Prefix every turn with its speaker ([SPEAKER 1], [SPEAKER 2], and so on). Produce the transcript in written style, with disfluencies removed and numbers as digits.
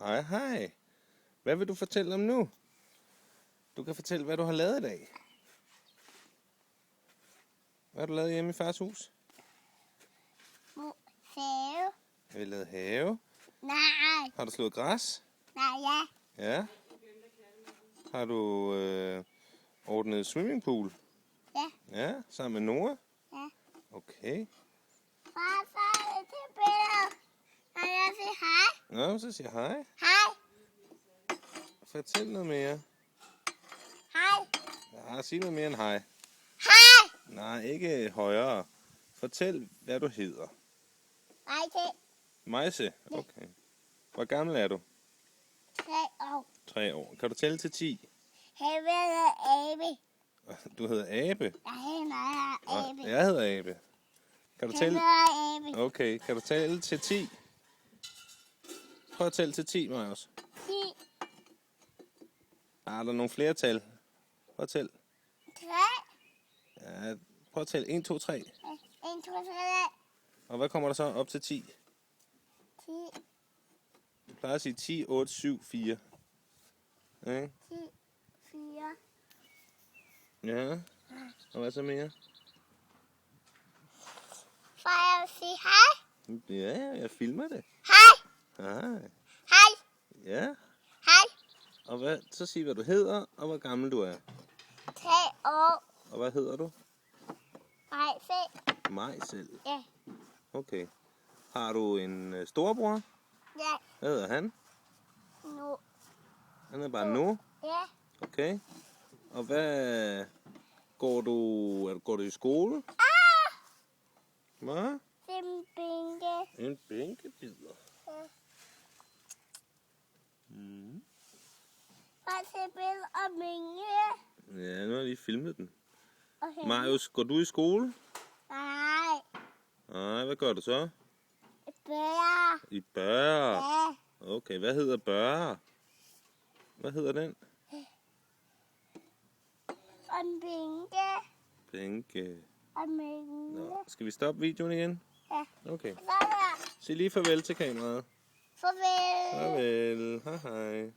[SPEAKER 1] Hej, hej. Hvad vil du fortælle om nu? Du kan fortælle, hvad du har lavet i dag. Hvad har du lavet hjemme i fars hus?
[SPEAKER 2] Have.
[SPEAKER 1] Har vi lavet have?
[SPEAKER 2] Nej.
[SPEAKER 1] Har du slået græs?
[SPEAKER 2] Nej, ja.
[SPEAKER 1] Ja. Har du ordnet swimmingpool?
[SPEAKER 2] Ja.
[SPEAKER 1] Ja, sammen med Noah?
[SPEAKER 2] Ja.
[SPEAKER 1] Okay.
[SPEAKER 2] Far, til billeder. Og jeg siger hej.
[SPEAKER 1] Nå, så siger hej.
[SPEAKER 2] Hej.
[SPEAKER 1] Fortæl noget mere.
[SPEAKER 2] Hej.
[SPEAKER 1] Ja, sig noget mere end hej.
[SPEAKER 2] Hej.
[SPEAKER 1] Nej, ikke højere. Fortæl, hvad du hedder.
[SPEAKER 2] Hej til
[SPEAKER 1] Majse? Okay. Hvor gammel er du?
[SPEAKER 2] 3 år.
[SPEAKER 1] 3 år. Kan du tælle til 10?
[SPEAKER 2] Have været abe.
[SPEAKER 1] Du hedder Abe.
[SPEAKER 2] Jeg hedder abe.
[SPEAKER 1] Jeg hedder Abe. Kan du
[SPEAKER 2] Jeg
[SPEAKER 1] tælle?
[SPEAKER 2] hedder abe.
[SPEAKER 1] Okay, kan du tælle til 10? Prøv at tælle til 10, Marius.
[SPEAKER 2] 10,
[SPEAKER 1] Er der nogle flere tal? Prøv at tælle.
[SPEAKER 2] 3,
[SPEAKER 1] Ja, prøv at tælle. 1, 2, 3.
[SPEAKER 2] 1, 2, 3,
[SPEAKER 1] Og hvad kommer der så op til 10?
[SPEAKER 2] 10,
[SPEAKER 1] Du plejer at sige 10, 8, 7, 4. Okay.
[SPEAKER 2] 10, 4.
[SPEAKER 1] Ja. Og hvad så mere?
[SPEAKER 2] Far, jeg vil sige hej.
[SPEAKER 1] Ja, jeg filmer det.
[SPEAKER 2] Hej.
[SPEAKER 1] Hej.
[SPEAKER 2] Hej.
[SPEAKER 1] Ja.
[SPEAKER 2] Hej.
[SPEAKER 1] Og hvad, så sig, hvad du hedder, og hvor gammel du er.
[SPEAKER 2] 3 år.
[SPEAKER 1] Og hvad hedder du?
[SPEAKER 2] Hej, se.
[SPEAKER 1] Mig selv.
[SPEAKER 2] Ja.
[SPEAKER 1] Okay. Har du en storebror?
[SPEAKER 2] Ja.
[SPEAKER 1] Hvad hedder han?
[SPEAKER 2] Nu.
[SPEAKER 1] Han er bare nu.
[SPEAKER 2] Ja.
[SPEAKER 1] Okay. Og hvad går du i skole? Hvad?
[SPEAKER 2] En bænke.
[SPEAKER 1] En bænkebider.
[SPEAKER 2] Ja.
[SPEAKER 1] Mm.
[SPEAKER 2] Far, se billeder af Minge.
[SPEAKER 1] Ja, nu har jeg lige filmet den.
[SPEAKER 2] Og hende.
[SPEAKER 1] Marius, går du i skole?
[SPEAKER 2] Nej.
[SPEAKER 1] Nej, hvad gør du så?
[SPEAKER 2] Bære.
[SPEAKER 1] I Børre.
[SPEAKER 2] Ja.
[SPEAKER 1] Okay, hvad hedder Børre? Hvad hedder den?
[SPEAKER 2] Og en bænke.
[SPEAKER 1] Bænke.
[SPEAKER 2] Og Minge.
[SPEAKER 1] Nå, skal vi stoppe videoen igen?
[SPEAKER 2] Ja.
[SPEAKER 1] Okay.
[SPEAKER 2] Så der.
[SPEAKER 1] Sig lige farvel til kameraet.
[SPEAKER 2] Farvel.
[SPEAKER 1] Farvel. Hej hej.